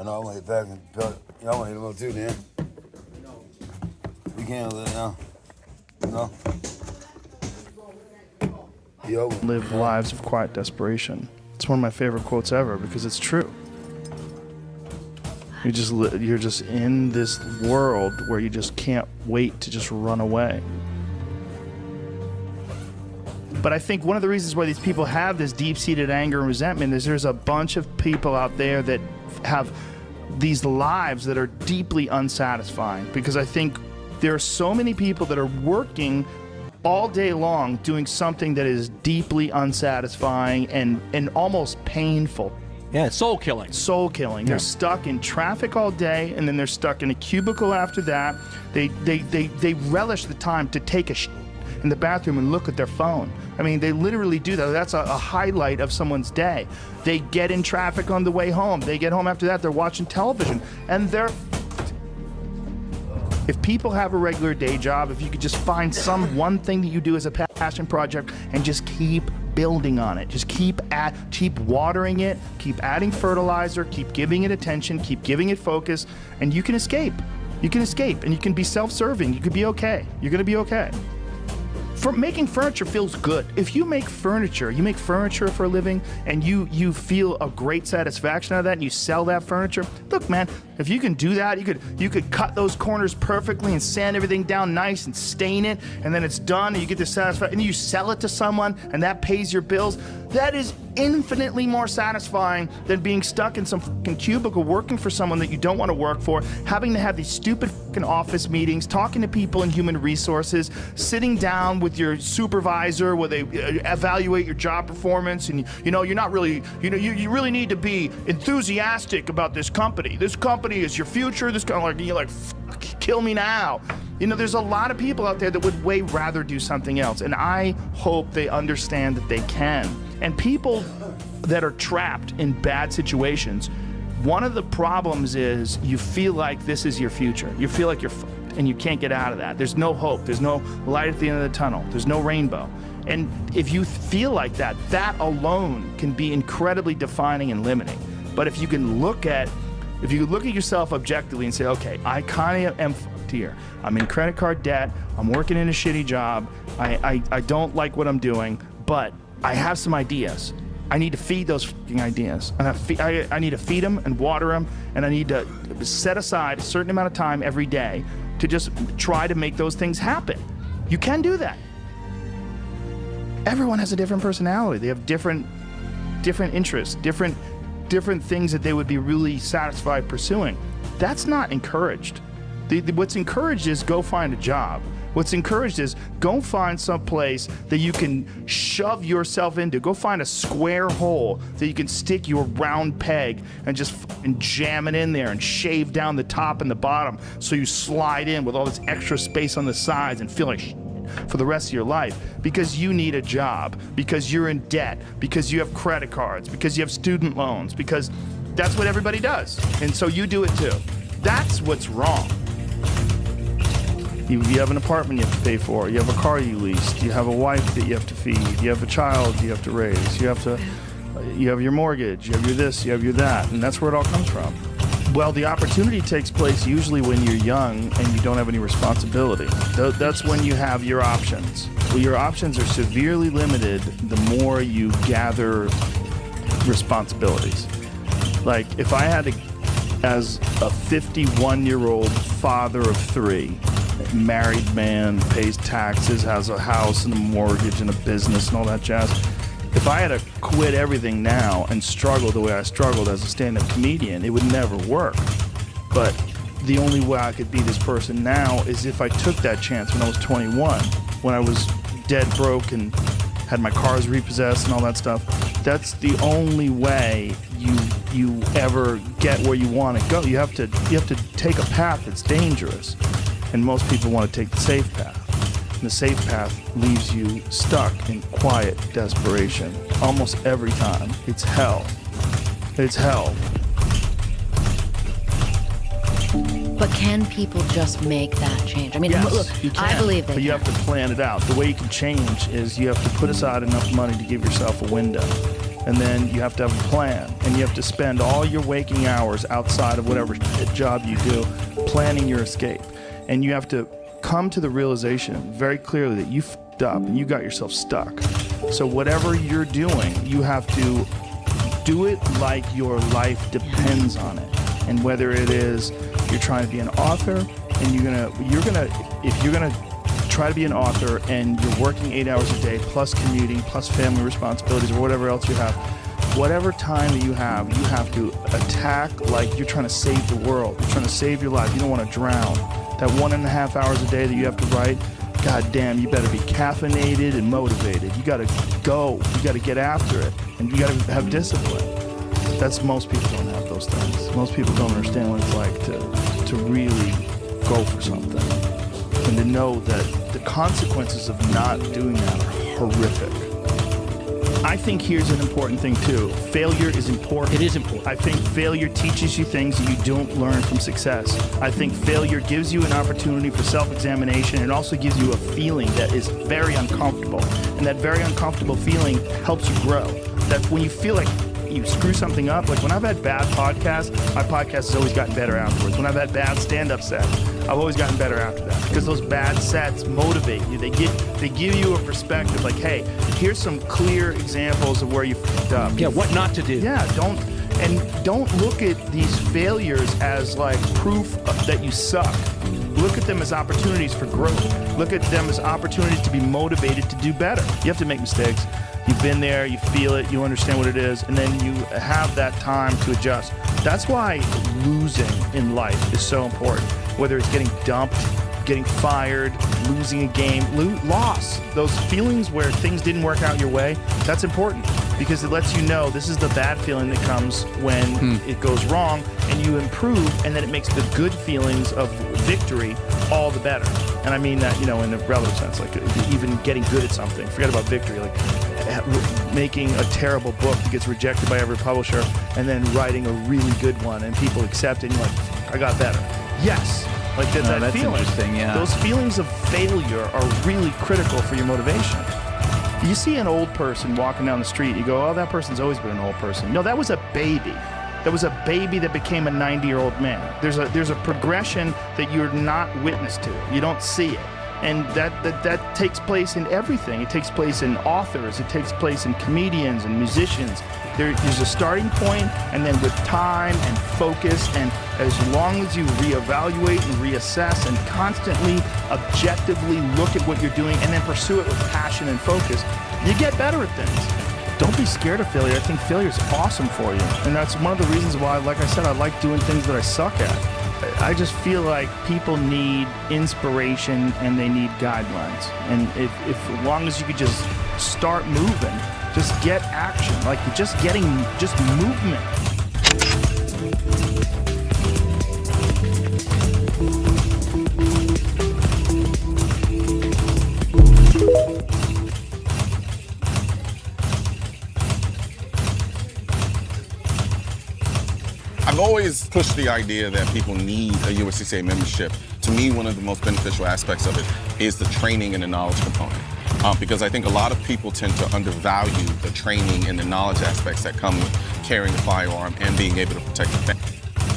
I know, I'm gonna hit back and y'all wanna hit him up too, Dan. We can't let it now. No. Live lives of quiet desperation. It's one of my favorite quotes ever because it's true. You're just in this world where you just can't wait to just run away. But I think one of the reasons why these people have this deep-seated anger and resentment is there's a bunch of people out there that have these lives that are deeply unsatisfying, because I think there are so many people that are working all day long doing something that is deeply unsatisfying and almost painful. Yeah, soul killing. Soul killing. Yeah. They're stuck in traffic all day, and then they're stuck in a cubicle after that. They relish the time to take a shit in the bathroom and look at their phone. I mean, they literally do that. That's a highlight of someone's day. They get in traffic on the way home. They get home after that, they're watching television, and they're... If people have a regular day job, if you could just find some one thing that you do as a passion project and just keep building on it, just keep watering it, keep adding fertilizer, keep giving it attention, keep giving it focus, and you can escape. You can escape, and you can be self-serving. You could be okay. You're gonna be okay. Making furniture feels good. If you make furniture for a living, and you feel a great satisfaction out of that, and you sell that furniture, look, man, if you can do that, you could cut those corners perfectly and sand everything down nice and stain it, and then it's done, and you get the satisfaction, and you sell it to someone, and that pays your bills. That is infinitely more satisfying than being stuck in some fucking cubicle working for someone that you don't want to work for, having to have these stupid fucking office meetings, talking to people in human resources, sitting down with your supervisor where they evaluate your job performance, and you're not really, you really need to be enthusiastic about this company. This company is your future. This kind of you're like, fuck, kill me now. There's a lot of people out there that would way rather do something else, and I hope they understand that they can. And people that are trapped in bad situations, one of the problems is you feel like this is your future. You feel like you're fucked and you can't get out of that. There's no hope. There's no light at the end of the tunnel. There's no rainbow. And if you feel like that, that alone can be incredibly defining and limiting. But if you look at yourself objectively and say, okay, I kind of am fucked here. I'm in credit card debt. I'm working in a shitty job. I don't like what I'm doing, but I have some ideas. I need to feed those fucking ideas. And I need to feed them and water them, and I need to set aside a certain amount of time every day to just try to make those things happen. You can do that. Everyone has a different personality. They have different interests, different things that they would be really satisfied pursuing. That's not encouraged. What's encouraged is go find a job. What's encouraged is go find some place that you can shove yourself into. Go find a square hole that you can stick your round peg and just fucking jam it in there and shave down the top and the bottom so you slide in with all this extra space on the sides and feel like shit for the rest of your life, because you need a job, because you're in debt, because you have credit cards, because you have student loans, because that's what everybody does. And so you do it too. That's what's wrong. You have an apartment you have to pay for. You have a car you leased. You have a wife that you have to feed. You have a child you have to raise. You have your mortgage. You have your this. You have your that. And that's where it all comes from. Well, the opportunity takes place usually when you're young and you don't have any responsibility. That's when you have your options. Well, your options are severely limited the more you gather responsibilities. Like, if I had to, as a 51-year-old father of 3, married man, pays taxes, has a house and a mortgage and a business and all that jazz. If I had to quit everything now and struggle the way I struggled as a stand-up comedian, it would never work. But the only way I could be this person now is if I took that chance when I was 21, when I was dead broke and had my cars repossessed and all that stuff. That's the only way you ever get where you want to go. You have to take a path that's dangerous. And most people want to take the safe path. And the safe path leaves you stuck in quiet desperation. Almost every time. It's hell. It's hell. But can people just make that change? I mean, yes, look, you can, I believe they but you can. have to plan it out. The way you can change is you have to put aside enough money to give yourself a window. and then you have to have a plan, and you have to spend all your waking hours outside of whatever job you do planning your escape. And you have to come to the realization very clearly that you f***ed up and you got yourself stuck. So whatever you're doing, you have to do it like your life depends on it. And whether it is you're trying to be an author, and if you're gonna try to be an author and you're working 8 hours a day plus commuting plus family responsibilities or whatever else you have, whatever time that you have to attack like you're trying to save the world. You're trying to save your life. You don't want to drown. That 1.5 hours a day that you have to write, God damn, you better be caffeinated and motivated. You gotta go. You gotta get after it. And you gotta have discipline. Most people don't have those things. Most people don't understand what it's like to really go for something. And to know that the consequences of not doing that are horrific. I think here's an important thing too. Failure is important. It is important. I think failure teaches you things that you don't learn from success. I think failure gives you an opportunity for self-examination. It also gives you a feeling that is very uncomfortable. And that very uncomfortable feeling helps you grow. That when you feel like you screw something up, like when I've had bad podcasts, my podcast has always gotten better afterwards. When I've had bad stand-up sets, I've always gotten better after that, because those bad sets motivate you. They give you a perspective, like, hey, here's some clear examples of where you fucked up. Yeah, what not to do. Yeah, don't look at these failures as like proof that you suck. Look at them as opportunities for growth. Look at them as opportunities to be motivated to do better. You have to make mistakes. You've been there, you feel it, you understand what it is, and then you have that time to adjust. That's why losing in life is so important. Whether it's getting dumped, getting fired, losing a game, loss. Those feelings where things didn't work out your way, that's important, because it lets you know this is the bad feeling that comes when it goes wrong, and you improve, and then it makes the good feelings of victory all the better. And I mean that, in a relative sense, like even getting good at something. Forget about victory, like making a terrible book that gets rejected by every publisher, and then writing a really good one, and people accept it, and you're like, I got better. Yes. Like that feeling. Interesting, yeah. Those feelings of failure are really critical for your motivation. You see an old person walking down the street, you go, oh, that person's always been an old person. No, that was a baby. That was a baby that became a 90-year-old man. There's a progression that you're not witness to. You don't see it. And that takes place in everything. It takes place in authors. It takes place in comedians and musicians. There's a starting point, and then with time and focus, and as long as you reevaluate and reassess and constantly objectively look at what you're doing and then pursue it with passion and focus, you get better at things. Don't be scared of failure. I think failure is awesome for you. And that's one of the reasons why, like I said, I like doing things that I suck at. I just feel like people need inspiration and they need guidelines. And if as long as you could just start moving, just get action, like just movement. I've always pushed the idea that people need a USCCA membership. To me, one of the most beneficial aspects of it is the training and the knowledge component. Because I think a lot of people tend to undervalue the training and the knowledge aspects that come with carrying a firearm and being able to protect the family.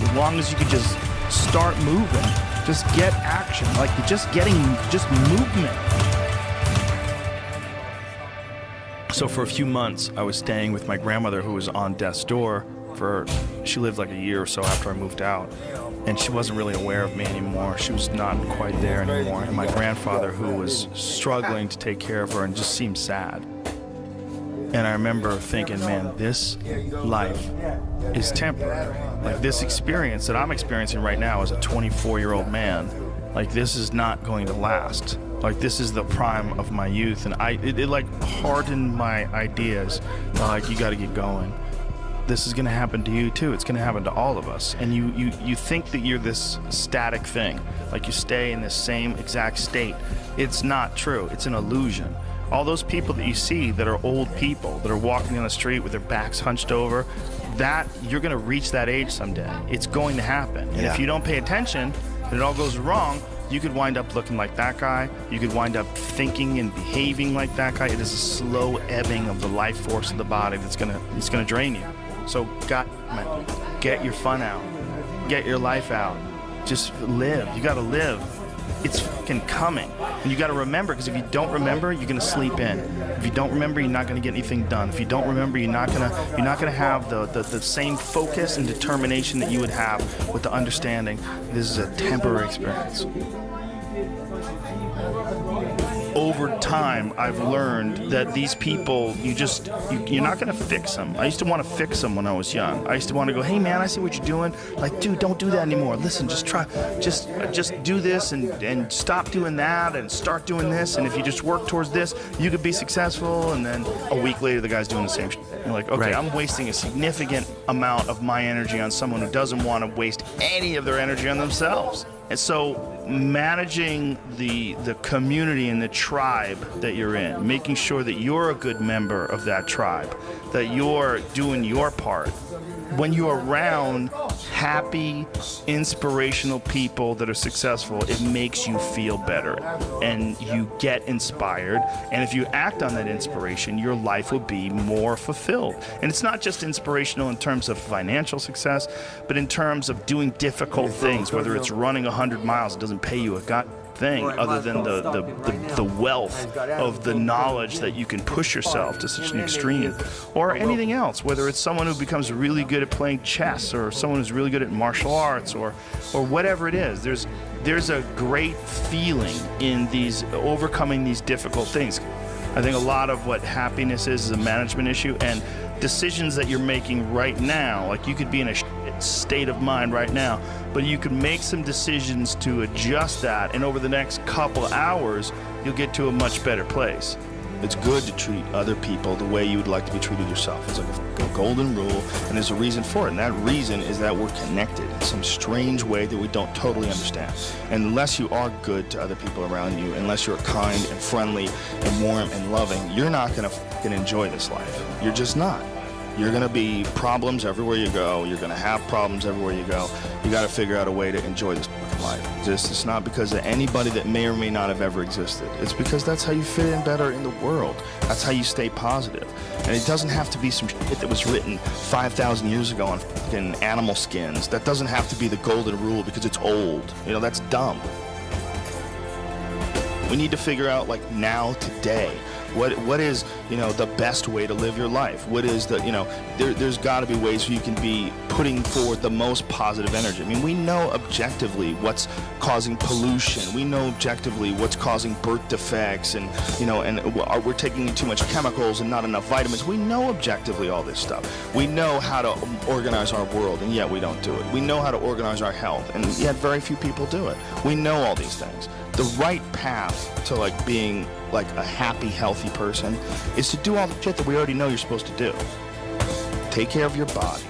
As long as you could just start moving, just get action, like just movement. So for a few months, I was staying with my grandmother, who was on death's door. She lived like a year or so after I moved out, and she wasn't really aware of me anymore. She was not quite there anymore. And my grandfather, who was struggling to take care of her and just seemed sad. And I remember thinking, man, this life is temporary. Like this experience that I'm experiencing right now as a 24-year-old man, like this is not going to last. Like this is the prime of my youth, and it like hardened my ideas. Like you got to get going. This is going to happen to you too. It's going to happen to all of us. And you think that you're this static thing, like you stay in this same exact state. It's not true. It's an illusion. All those people that you see that are old people, that are walking down the street with their backs hunched over, that you're going to reach that age someday. It's going to happen. And if you don't pay attention and it all goes wrong, You could wind up looking like that guy. You could wind up thinking and behaving like that guy. It is a slow ebbing of the life force of the body that's gonna drain you. So get your fun out. Get your life out. Just live. You gotta live. It's fucking coming. And you gotta remember, because if you don't remember, you're gonna sleep in. If you don't remember, you're not gonna get anything done. If you don't remember, you're not gonna have the same focus and determination that you would have with the understanding this is a temporary experience. Over time, I've learned that these people, you're not going to fix them. I used to want to fix them when I was young. I used to want to go, hey man, I see what you're doing. Like, dude, don't do that anymore. Listen, just do this and stop doing that and start doing this. And if you just work towards this, you could be successful. And then a week later, the guy's doing the same shit. You're like, okay, right. I'm wasting a significant amount of my energy on someone who doesn't want to waste any of their energy on themselves. And so managing the community and the tribe that you're in, making sure that you're a good member of that tribe, that you're doing your part. When you're around happy, inspirational people that are successful, it makes you feel better and you get inspired. And if you act on that inspiration, your life will be more fulfilled. And it's not just inspirational in terms of financial success, but in terms of doing difficult things, whether it's running 100 miles, it doesn't pay you a thing other than the wealth of the knowledge that you can push yourself to such an extreme, or anything else, whether it's someone who becomes really good at playing chess or someone who's really good at martial arts or whatever it is. There's a great feeling in these overcoming these difficult things. I think a lot of what happiness is a management issue, and decisions that you're making right now, like you could be in a state of mind right now, but you can make some decisions to adjust that, and over the next couple hours you'll get to a much better place. It's good to treat other people the way you would like to be treated yourself. It's like a golden rule, and there's a reason for it, and that reason is that we're connected in some strange way that we don't totally understand. And unless you are good to other people around you, unless you're kind and friendly and warm and loving, you're not going to fucking enjoy this life. You're just not. You're going to be problems everywhere you go. You're going to have problems everywhere you go. You got to figure out a way to enjoy this life. It's not because of anybody that may or may not have ever existed. It's because that's how you fit in better in the world. That's how you stay positive. And it doesn't have to be some shit that was written 5,000 years ago on fucking animal skins. That doesn't have to be the golden rule because it's old. You know, that's dumb. We need to figure out, like, now, today, what is, you know, the best way to live your life? What is the, you know, there's got to be ways where you can be putting forward the most positive energy. I mean, we know objectively what's causing pollution. We know objectively what's causing birth defects, and, you know, and we're taking in too much chemicals and not enough vitamins. We know objectively all this stuff. We know how to organize our world, and yet we don't do it. We know how to organize our health, and yet very few people do it. We know all these things. The right path to, like, being like a happy, healthy person is to do all the shit that we already know you're supposed to do. Take care of your body,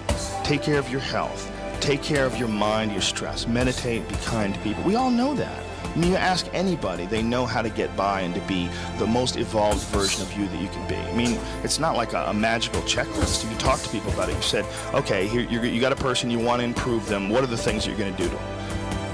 take care of your health, take care of your mind, your stress, meditate, be kind to people. We all know that. I mean, you ask anybody, they know how to get by and to be the most evolved version of you that you can be. I mean, it's not like a magical checklist. If you talk to people about it, you said, okay, here you got a person, you want to improve them. What are the things you're going to do to them?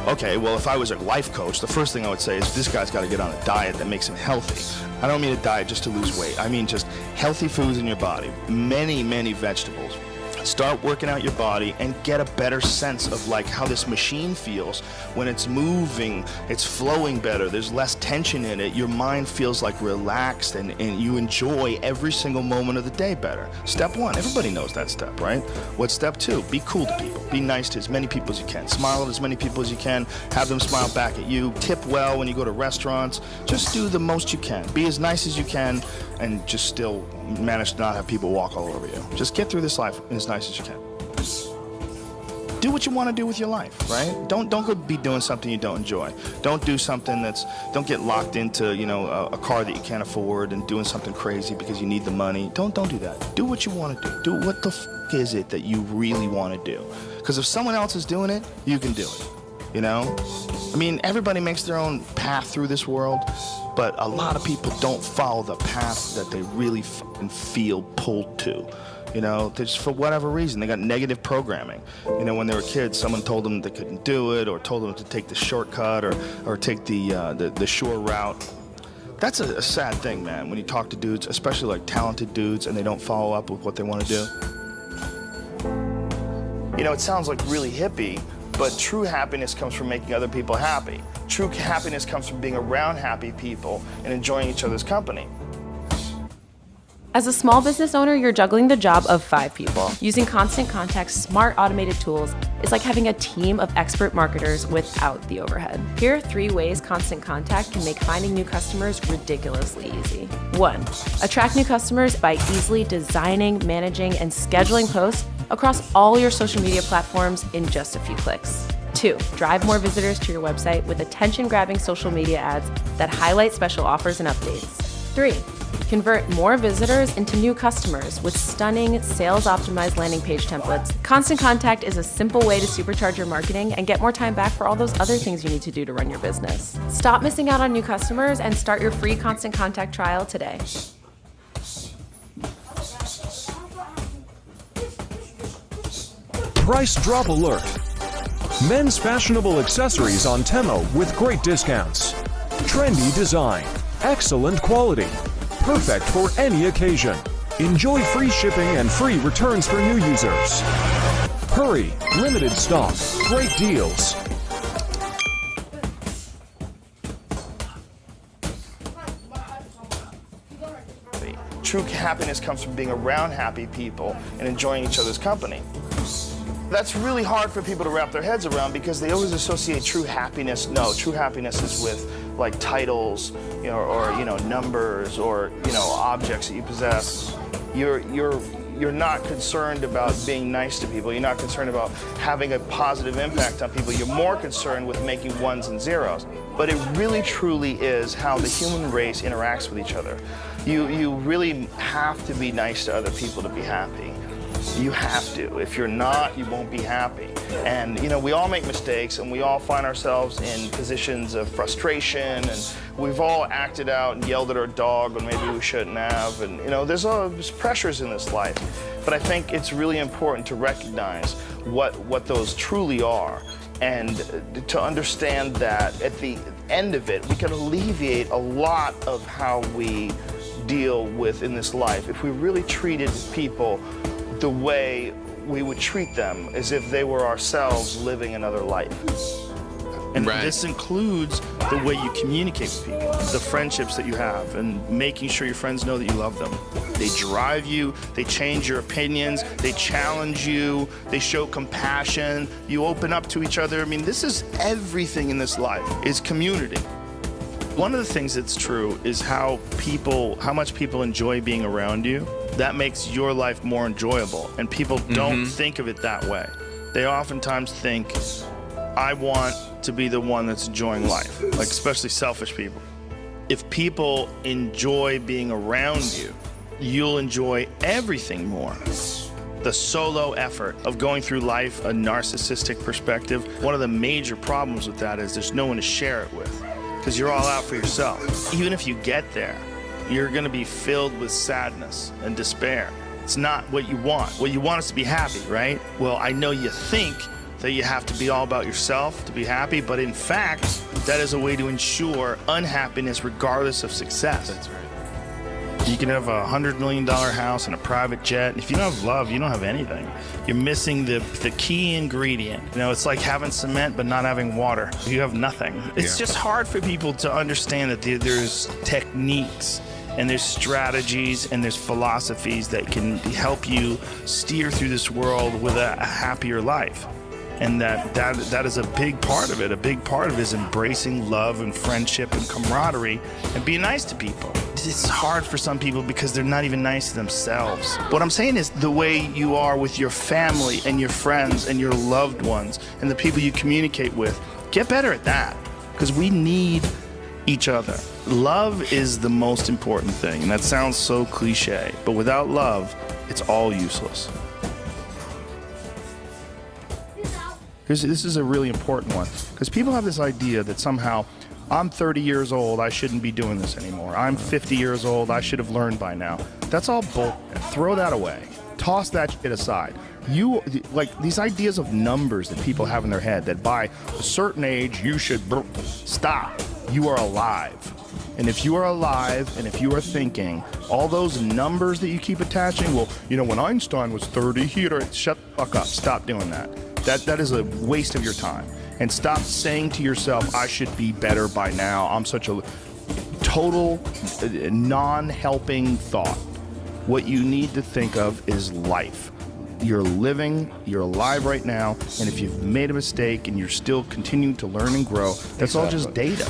Okay, well, if I was a life coach, the first thing I would say is this guy's got to get on a diet that makes him healthy. I don't mean a diet just to lose weight. I mean just healthy foods in your body, many, many vegetables. Start working out your body and get a better sense of, like, how this machine feels when it's moving, it's flowing better, there's less tension in it, your mind feels like relaxed, and you enjoy every single moment of the day better. Step one, everybody knows that step, right? What's step two? Be cool to people. Be nice to as many people as you can. Smile at as many people as you can. Have them smile back at you. Tip well when you go to restaurants. Just do the most you can. Be as nice as you can, and just still manage to not have people walk all over you. Just get through this life as nice as you can. Do what you want to do with your life, right? Don't go be doing something you don't enjoy. Don't do something don't get locked into, you know, a car that you can't afford and doing something crazy because you need the money. Don't do that. Do what you want to do. Do what the fuck is it that you really want to do? Because if someone else is doing it, you can do it. You know? I mean, everybody makes their own path through this world, but a lot of people don't follow the path that they really fucking feel pulled to. You know, they just, for whatever reason, they got negative programming. You know, when they were kids, someone told them they couldn't do it, or told them to take the shortcut, or take the sure route. That's a sad thing, man, when you talk to dudes, especially like talented dudes, and they don't follow up with what they want to do. You know, it sounds like really hippie, but true happiness comes from making other people happy. True happiness comes from being around happy people and enjoying each other's company. As a small business owner, you're juggling the job of 5 people. Using Constant Contact's smart automated tools is like having a team of expert marketers without the overhead. Here are 3 ways Constant Contact can make finding new customers ridiculously easy. 1. Attract new customers by easily designing, managing, and scheduling posts across all your social media platforms in just a few clicks. 2. Drive more visitors to your website with attention-grabbing social media ads that highlight special offers and updates. 3. Convert more visitors into new customers with stunning sales-optimized landing page templates. Constant Contact is a simple way to supercharge your marketing and get more time back for all those other things you need to do to run your business. Stop missing out on new customers and start your free Constant Contact trial today. Price drop alert. Men's fashionable accessories on Temo with great discounts. Trendy design. Excellent quality. Perfect for any occasion. Enjoy free shipping and free returns for new users. Hurry, limited stock, great deals. True happiness comes from being around happy people and enjoying each other's company. That's really hard for people to wrap their heads around because they always associate true happiness. No, true happiness is with like titles, you know, or numbers, or objects that you possess. You're not concerned about being nice to people. You're not concerned about having a positive impact on people. You're more concerned with making ones and zeros. But it really truly is how the human race interacts with each other. You really have to be nice to other people to be happy. You have to. If you're not, you won't be happy. And we all make mistakes, and we all find ourselves in positions of frustration, and we've all acted out and yelled at our dog when maybe we shouldn't have. And there's pressures in this life. But I think it's really important to recognize what those truly are, and to understand that at the end of it, we can alleviate a lot of how we deal with in this life if we really treated people the way we would treat them as if they were ourselves living another life. And this includes the way you communicate with people, the friendships that you have, and making sure your friends know that you love them. They drive you, they change your opinions, they challenge you, they show compassion, you open up to each other. I mean, this is everything in this life, is community. One of the things that's true is how much people enjoy being around you. That makes your life more enjoyable, and people don't think of it that way. They oftentimes think, I want to be the one that's enjoying life, like especially selfish people. If people enjoy being around you, you'll enjoy everything more. The solo effort of going through life, a narcissistic perspective, one of the major problems with that is there's no one to share it with, because you're all out for yourself. Even if you get there, you're gonna be filled with sadness and despair. It's not what you want. What you want is to be happy, right? Well, I know you think that you have to be all about yourself to be happy, but in fact, that is a way to ensure unhappiness regardless of success. That's right. You can have a $100 million house and a private jet. If you don't have love, you don't have anything. You're missing the key ingredient. It's like having cement but not having water. You have nothing. It's just hard for people to understand that there's techniques, and there's strategies, and there's philosophies that can help you steer through this world with a happier life. And that is a big part of it. A big part of it is embracing love and friendship and camaraderie and being nice to people. It's hard for some people because they're not even nice to themselves. What I'm saying is the way you are with your family and your friends and your loved ones and the people you communicate with, get better at that, because we need each other. Love is the most important thing, and that sounds so cliche, but without love, it's all useless. This is a really important one, because people have this idea that somehow I'm 30 years old, I shouldn't be doing this anymore. I'm 50 years old, I should have learned by now. That's all bull. Throw that away. Toss that shit aside. You, like, these ideas of numbers that people have in their head that by a certain age you should stop. You are alive. And if you are alive and if you are thinking, all those numbers that you keep attaching, well, you know, when Einstein was 30, he had shut the fuck up. Stop doing that. That is a waste of your time. And stop saying to yourself, I should be better by now. I'm such a total non-helping thought. What you need to think of is life. You're living, you're alive right now, and if you've made a mistake and you're still continuing to learn and grow, that's all just data.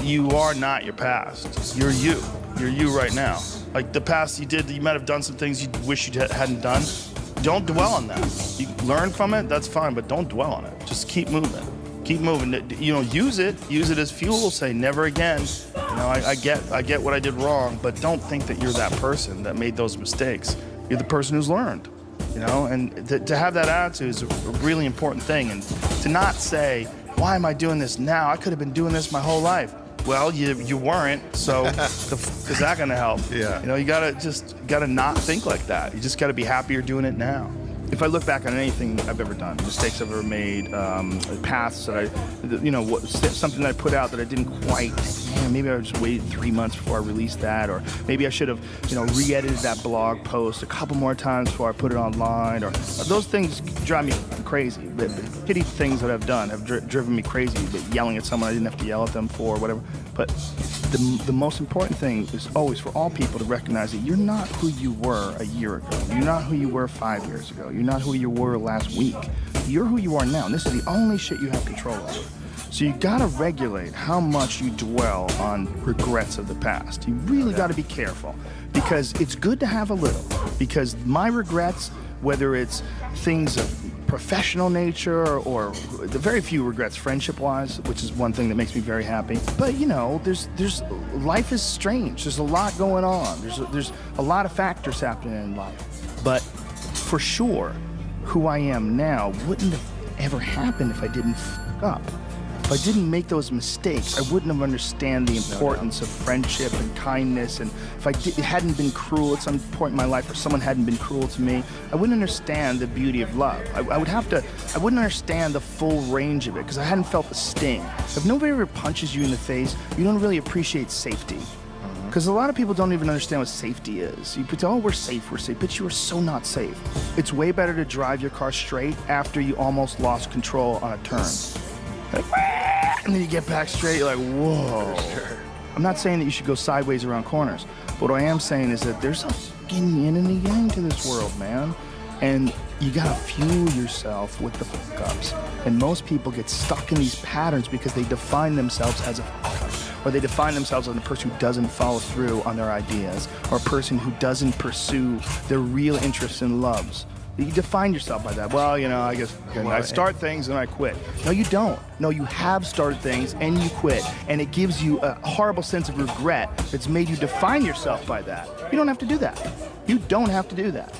You are not your past. You're you. You're you right now. Like the past you did, you might have done some things you wish you hadn't done. Don't dwell on that. You learn from it, that's fine, but don't dwell on it. Just keep moving. Keep moving. You know, use it as fuel. Say never again. You know, I get what I did wrong, but don't think that you're that person that made those mistakes. You're the person who's learned. You know, and to have that attitude is a really important thing. And to not say, why am I doing this now? I could have been doing this my whole life. Well, you weren't, so is that gonna help? Yeah. You know, you gotta not think like that. You just gotta be happy you're doing it now. If I look back on anything I've ever done, mistakes I've ever made, paths that something that I put out that I didn't quite, maybe I just waited 3 months before I released that, or maybe I should have, re-edited that blog post a couple more times before I put it online, or those things drive me crazy. The petty things that I've done have driven me crazy, yelling at someone I didn't have to yell at them for, whatever. But the most important thing is always for all people to recognize that you're not who you were a year ago. You're not who you were 5 years ago. You're not who you were last week. You're who you are now, and this is the only shit you have control over. So you gotta regulate how much you dwell on regrets of the past. You really gotta be careful, because it's good to have a little. Because my regrets, whether it's things of professional nature or the very few regrets friendship-wise, which is one thing that makes me very happy. But there's life is strange. There's a lot going on. There's a lot of factors happening in life. But for sure, who I am now wouldn't have ever happened if I didn't fuck up. If I didn't make those mistakes, I wouldn't have understand the importance of friendship and kindness. And if I hadn't been cruel at some point in my life, or someone hadn't been cruel to me, I wouldn't understand the beauty of love. I wouldn't understand the full range of it, because I hadn't felt the sting. If nobody ever punches you in the face, you don't really appreciate safety. Because a lot of people don't even understand what safety is. You put, oh, we're safe, but you are so not safe. It's way better to drive your car straight after you almost lost control on a turn. And then you get back straight, you're like, whoa. I'm not saying that you should go sideways around corners. But what I am saying is that there's a fucking yin and a yang to this world, man. And you gotta fuel yourself with the fuck-ups. And most people get stuck in these patterns because they define themselves as a fuck-up. Or they define themselves as a person who doesn't follow through on their ideas, or a person who doesn't pursue their real interests and loves. You define yourself by that. Well, I guess I start things and I quit. No, you don't. No, you have started things and you quit. And it gives you a horrible sense of regret that's made you define yourself by that. You don't have to do that. You don't have to do that.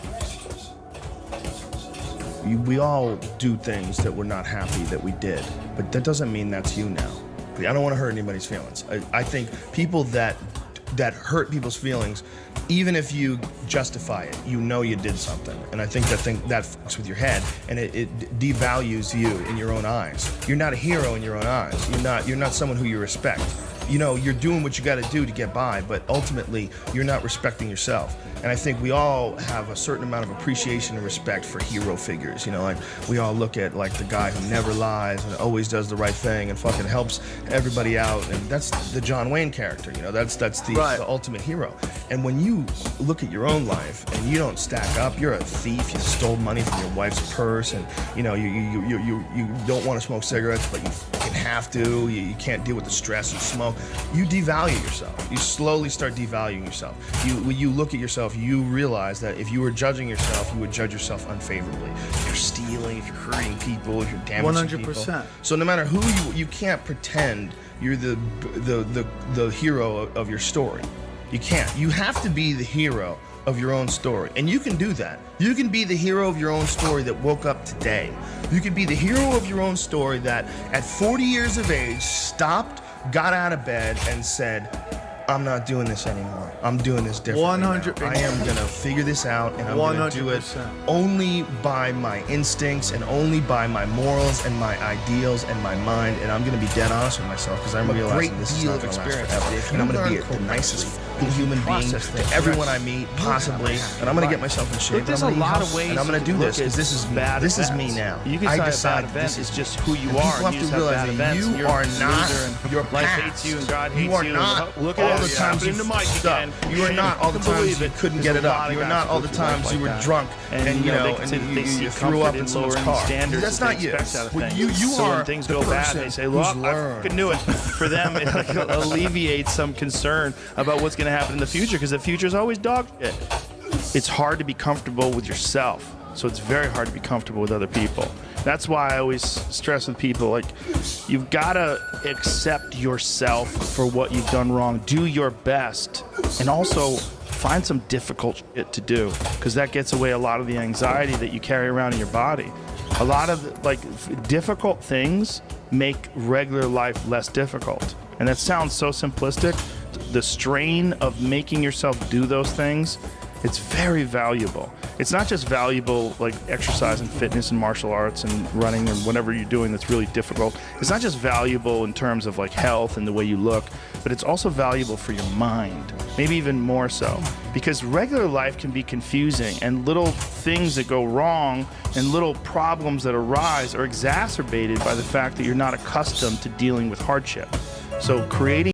We all do things that we're not happy that we did, but that doesn't mean that's you now. I don't want to hurt anybody's feelings. I think people that hurt people's feelings, even if you justify it, you did something. And I think that fucks with your head, and it devalues you in your own eyes. You're not a hero in your own eyes. You're not someone who you respect. You're doing what you got to do to get by, but ultimately you're not respecting yourself. And I think we all have a certain amount of appreciation and respect for hero figures. Like we all look at like the guy who never lies and always does the right thing and fucking helps everybody out. And that's the John Wayne character. That's the ultimate hero. And when you look at your own life and you don't stack up, you're a thief. You stole money from your wife's purse, and you don't want to smoke cigarettes, but you fucking have to. You can't deal with the stress of smoke. You devalue yourself. You slowly start devaluing yourself. When you look at yourself, you realize that if you were judging yourself, you would judge yourself unfavorably. If you're stealing, if you're hurting people, if you're damaging 100%. People. So no matter who you can't pretend you're the hero of your story. You can't. You have to be the hero of your own story. And you can do that. You can be the hero of your own story that woke up today. You can be the hero of your own story that at 40 years of age stopped, got out of bed and said, I'm not doing this anymore. I'm doing this differently. 100%. I am gonna figure this out, and I'm gonna do it 100%. only by my instincts and only by my morals and my ideals and my mind. And I'm gonna be dead honest with myself because I'm realizing this is not gonna last forever. And I'm gonna be the nicest human being to everyone I meet, possibly. And I'm gonna get myself in shape. Look, there's and a I'm gonna eat lot of healthy, ways and I'm gonna you do can this look because at this is bad this is events. me now. You can I say a decide bad event this is is just who you and are. people And have you to just have realize bad that events. you You're are a not loser and your life past. hates you and God hates You are you. not Look all at the it. times you Happening to Mike fucked up. again. You are not all the Couldn't times believe you it. couldn't There's get a it lot up. of You are guys not who all the go through life times like you were that. drunk And and you know, they can say that they see you comfort threw up in in someone's lowering car. standards That's that they not you. expect out of Well, things. you So are when things the go bad, person they say, who's "Look, I learned." fucking knew it." For them, it like alleviates some concern about what's going to happen in the future because the future is always dog shit. It's hard to be comfortable with yourself, so it's very hard to be comfortable with other people. That's why I always stress with people, like, you've got to accept yourself for what you've done wrong. Do your best, and also find some difficult shit to do, because that gets away a lot of the anxiety that you carry around in your body. A lot of difficult things make regular life less difficult, and that sounds so simplistic. The strain of making yourself do those things, it's very valuable. It's not just valuable like exercise and fitness and martial arts and running and whatever you're doing that's really difficult. It's not just valuable in terms of like health and the way you look, but it's also valuable for your mind, maybe even more so. Because regular life can be confusing, and little things that go wrong and little problems that arise are exacerbated by the fact that you're not accustomed to dealing with hardship. So creating